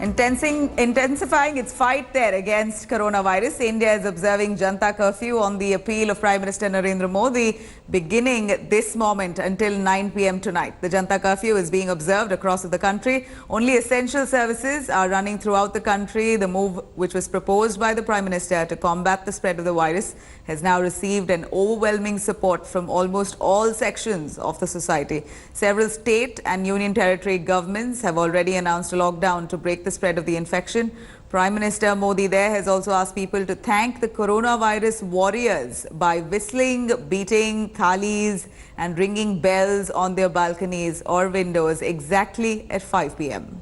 Intensifying its fight there against coronavirus, India is observing Janta Curfew on the appeal of Prime Minister Narendra Modi beginning this moment until 9 p.m. tonight. The Janta Curfew is being observed across the country. Only essential services are running throughout the country. The move, which was proposed by the Prime Minister to combat the spread of the virus, has now received an overwhelming support from almost all sections of the society. Several state and union territory governments have already announced a lockdown to break the spread of the infection. Prime Minister Modi there has also asked people to thank the coronavirus warriors by whistling, beating thalis and ringing bells on their balconies or windows exactly at 5 p.m.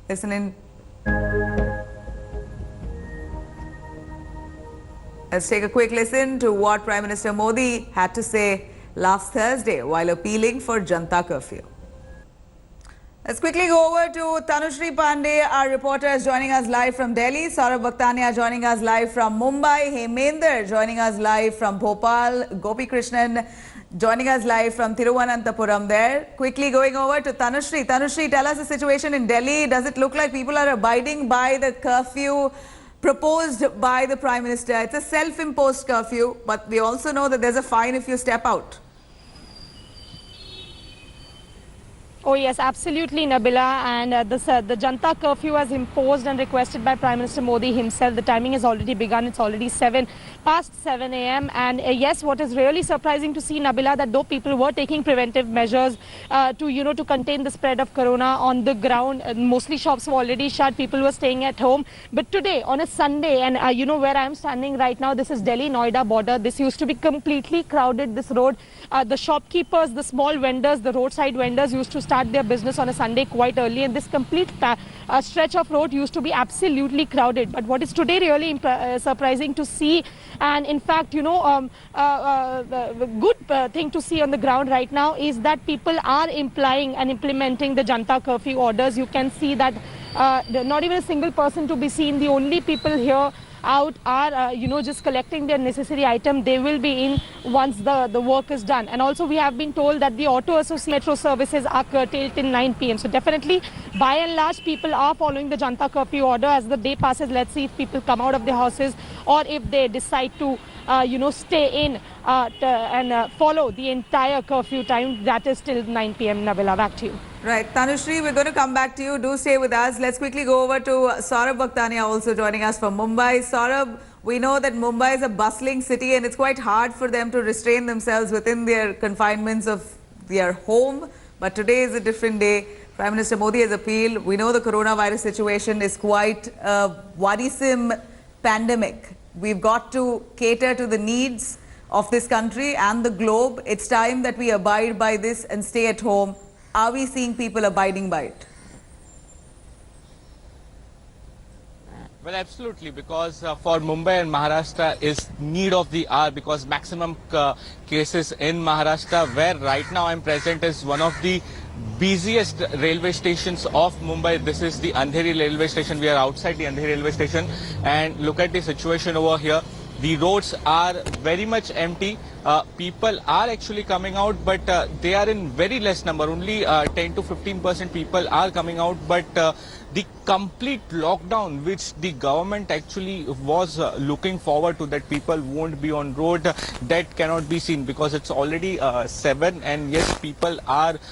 Listen in. Let's take a quick listen to what Prime Minister Modi had to say last Thursday while appealing for Janta Curfew. Let's quickly go over to Tanushree Pandey, our reporter, is joining us live from Delhi. Saurabh Bhaktania joining us live from Mumbai. Hemender joining us live from Bhopal. Gopi Krishnan joining us live from Thiruvananthapuram there. Quickly going over to Tanushree. Tanushree, tell us the situation in Delhi. Does it look like people are abiding by the curfew proposed by the Prime Minister? It's a self-imposed curfew, but we also know that there's a fine if you step out. Oh yes, absolutely, Nabila. And the Janta Curfew was imposed and requested by Prime Minister Modi himself. The timing has already begun. It's already past 7 a.m. And yes, what is really surprising to see, Nabila, that though people were taking preventive measures to contain the spread of corona on the ground, mostly shops were already shut. People were staying at home. But today, on a Sunday, and where I am standing right now, this is Delhi-Noida border. This used to be completely crowded, this road. The shopkeepers, the small vendors, the roadside vendors used to start their business on a Sunday quite early, and this complete stretch of road used to be absolutely crowded. But what is today really surprising to see, and in fact, the good thing to see on the ground right now is that people are implying and implementing the Janta Curfew orders. You can see that not even a single person to be seen. The only people here out are just collecting their necessary item. They will be in once the work is done. And also we have been told that the auto association metro services are curtailed till 9 p.m. So definitely, by and large, people are following the Janta Curfew order. As the day passes, let's see if people come out of their houses or if they decide to stay in and follow the entire curfew time, that is till 9 p.m. Nabila, back to you. Right, Tanushree, we're going to come back to you. Do stay with us. Let's quickly go over to Saurabh Bhaktania, also joining us from Mumbai. Saurabh, we know that Mumbai is a bustling city and it's quite hard for them to restrain themselves within their confinements of their home. But today is a different day. Prime Minister Modi has appealed. We know the coronavirus situation is quite a worrisome pandemic. We've got to cater to the needs of this country and the globe. It's time that we abide by this and stay at home. Are we seeing people abiding by it? Well, absolutely, because for Mumbai and Maharashtra is need of the hour, because maximum cases in Maharashtra, where right now I'm present, is one of the busiest railway stations of Mumbai. This is the Andheri railway station. We are outside the Andheri railway station, and look at the situation over here. The roads are very much empty. People are actually coming out, but they are in very less number. Only 10 to 15% people are coming out, but the complete lockdown which the government actually was looking forward to, that people won't be on road, that cannot be seen, because it's already 7, and yes,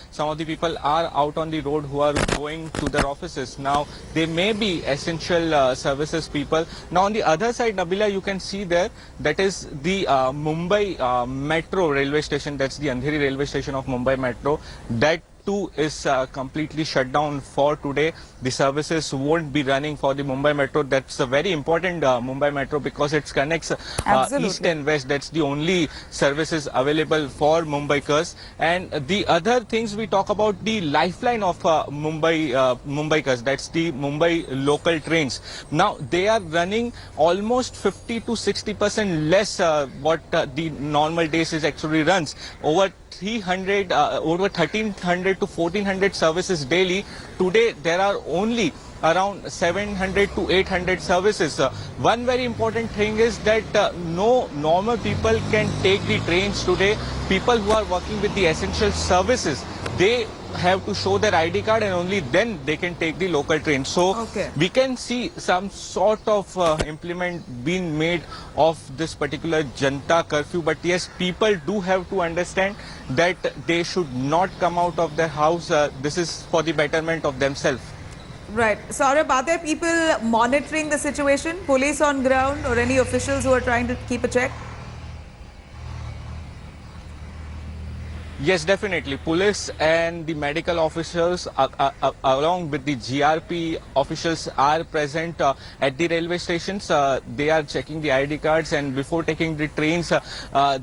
some of the people are out on the road who are going to their offices. Now they may be essential services people. Now on the other side, Nabila, you can see there, that is the Mumbai Metro railway station. That's the Andheri railway station of Mumbai Metro. That too is completely shut down for today. The services won't be running for the Mumbai Metro. That's a very important Mumbai Metro, because it connects east and west. That's the only services available for Mumbaikars. And the other things we talk about, the lifeline of Mumbaikars, that's the Mumbai local trains. Now they are running almost 50 to 60% less what the normal days is actually runs. Over 1300 to 1400 services daily. Today there are only around 700 to 800 services. One very important thing is that no normal people can take the trains today. People who are working with the essential services, they have to show their ID card and only then they can take the local train. So Okay. we can see some sort of implement being made of this particular Janta curfew. But yes, people do have to understand that they should not come out of their house. This is for the betterment of themselves. Right. Saurabh, are there people monitoring the situation? Police on ground or any officials who are trying to keep a check? Yes, definitely. Police and the medical officers, along with the GRP officials, are present at the railway stations. They are checking the ID cards, and before taking the trains,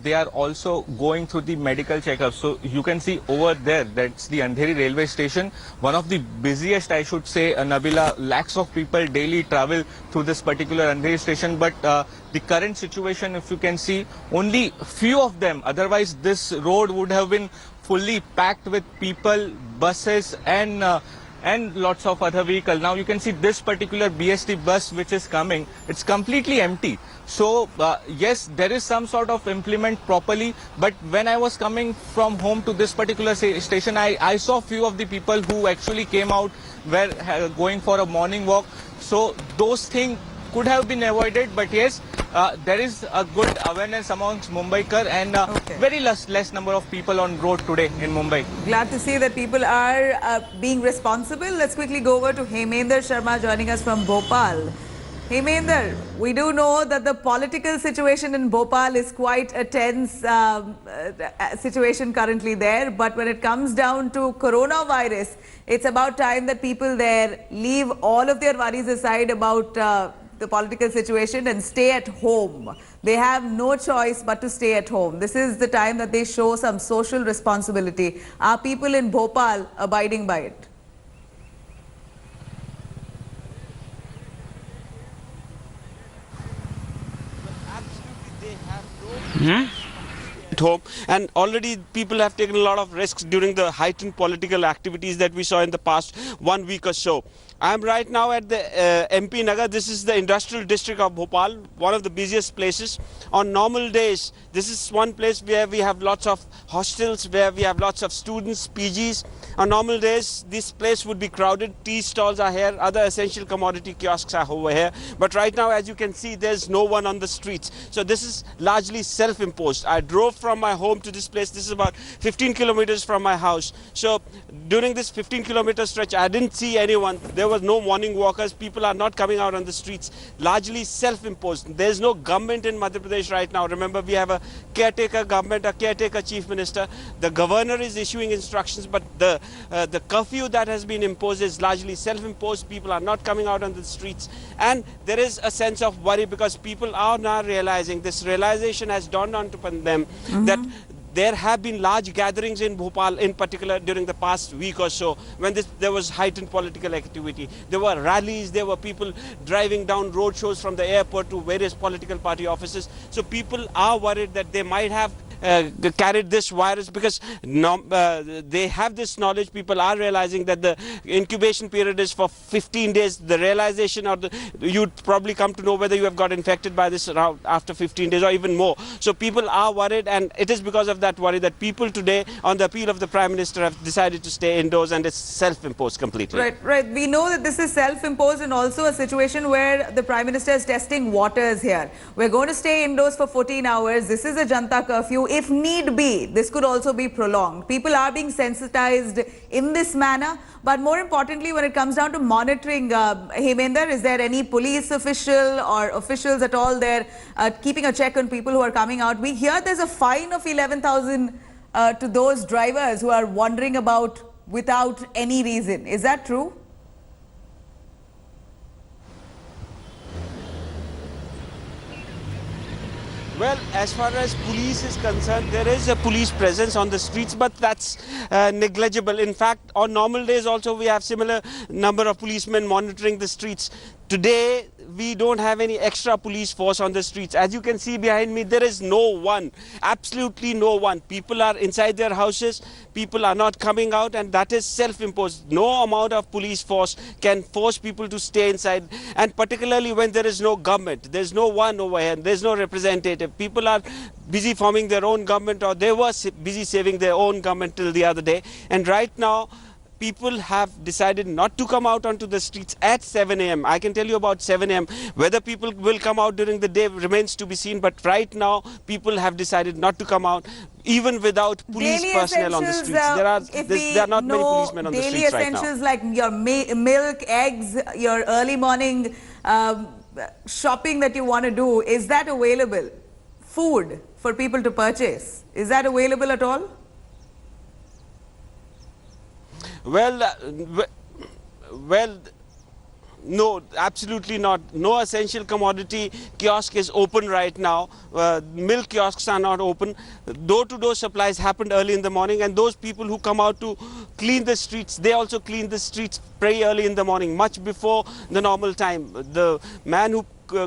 they are also going through the medical checkup. So you can see over there, that's the Andheri railway station. One of the busiest, I should say, Nabila. Lakhs of people daily travel through this particular Andheri station. But the current situation, if you can see, only few of them. Otherwise, this road would have been fully packed with people, buses, and lots of other vehicles. Now you can see this particular BST bus which is coming. It's completely empty. So yes, there is some sort of implement properly. But when I was coming from home to this particular station, I saw few of the people who actually came out, were going for a morning walk. So those things could have been avoided, but yes, there is a good awareness amongst Mumbaikar and very less number of people on road today in Mumbai. Glad to see that people are being responsible. Let's quickly go over to Hemendra Sharma joining us from Bhopal. Hemendra, we do know that the political situation in Bhopal is quite a tense situation currently there. But when it comes down to coronavirus, it's about time that people there leave all of their worries aside about the political situation and stay at home. They have no choice but to stay at home. This is the time that they show some social responsibility. Are people in Bhopal abiding by it? Home, and already people have taken a lot of risks during the heightened political activities that we saw in the past 1 week or so. I am right now at the MP Nagar. This is the industrial district of Bhopal, one of the busiest places. On normal days, this is one place where we have lots of hostels, where we have lots of students, PGs. On normal days, this place would be crowded. Tea stalls are here, other essential commodity kiosks are over here. But right now, as you can see, there's no one on the streets. So this is largely self-imposed. I drove from my home to this place. This is about 15 kilometers from my house. So during this 15-kilometer stretch, I didn't see anyone. There was no morning walkers. People are not coming out on the streets. Largely self-imposed. There's no government in Madhya Pradesh right now. Remember, we have a caretaker government, a caretaker chief minister. The governor is issuing instructions, but the curfew that has been imposed is largely self-imposed. People are not coming out on the streets, and there is a sense of worry because people are now realizing, this realization has dawned on them that there have been large gatherings in Bhopal, in particular during the past week or so, when there was heightened political activity. There were rallies, there were people driving down road shows from the airport to various political party offices. So people are worried that they might have carried this virus because they have this knowledge. People are realizing that the incubation period is for 15 days. The realization, or you'd probably come to know whether you have got infected by this around after 15 days or even more. So people are worried, and it is because of that worry that people today, on the appeal of the Prime Minister, have decided to stay indoors, and it's self-imposed completely. Right. We know that this is self-imposed and also a situation where the Prime Minister is testing waters here. We're going to stay indoors for 14 hours. This is a Janta curfew. If need be, this could also be prolonged. People are being sensitized in this manner. But more importantly, when it comes down to monitoring, Hemendra, is there any police official or officials at all there keeping a check on people who are coming out? We hear there's a fine of 11,000 to those drivers who are wandering about without any reason. Is that true? Well, as far as police is concerned, there is a police presence on the streets, but that's negligible. In fact, on normal days also we have similar number of policemen monitoring the streets. Today, we don't have any extra police force on the streets. As you can see behind me, there is no one, absolutely no one. People are inside their houses, people are not coming out, and that is self-imposed. No amount of police force can force people to stay inside, and particularly when there is no government, there's no one over here, there's no representative. People are busy forming their own government, or they were busy saving their own government till the other day, and right now, people have decided not to come out onto the streets at 7 a.m. I can tell you about 7 a.m. Whether people will come out during the day remains to be seen. But right now, people have decided not to come out, even without police Daily personnel on the streets. There are not many policemen on the streets right now. Daily essentials like your milk, eggs, your early morning shopping that you want to do, is that available? Food for people to purchase, is that available at all? Well, no, absolutely not. No essential commodity kiosk is open right now. Milk kiosks are not open. Door-to-door supplies happened early in the morning, and those people who come out to clean the streets, they also clean the streets very early in the morning, much before the normal time. The man who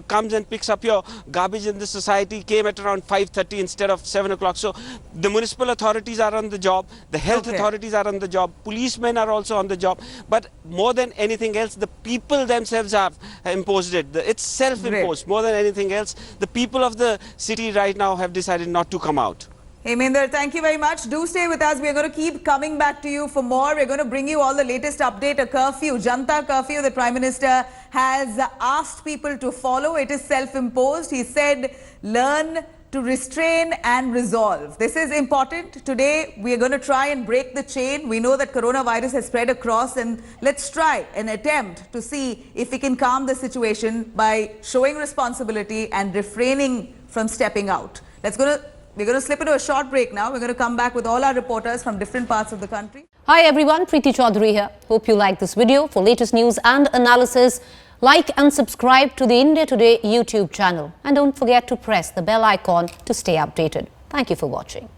comes and picks up your garbage in the society came at around 5:30 instead of 7 o'clock. So the municipal authorities are on the job, the health authorities are on the job, policemen are also on the job. But more than anything else, the people themselves have imposed it. It's self-imposed. More than anything else, the people of the city right now have decided not to come out. Heminder, thank you very much. Do stay with us. We're going to keep coming back to you for more. We're going to bring you all the latest update. A curfew, Janta Curfew, the Prime Minister has asked people to follow. It is self-imposed. He said, learn to restrain and resolve. This is important. Today, we are going to try and break the chain. We know that coronavirus has spread across, and let's try an attempt to see if we can calm the situation by showing responsibility and refraining from stepping out. We're going to slip into a short break now. We're going to come back with all our reporters from different parts of the country. Hi everyone, Preeti Chaudhary here. Hope you like this video. For latest news and analysis, like and subscribe to the India Today YouTube channel. And don't forget to press the bell icon to stay updated. Thank you for watching.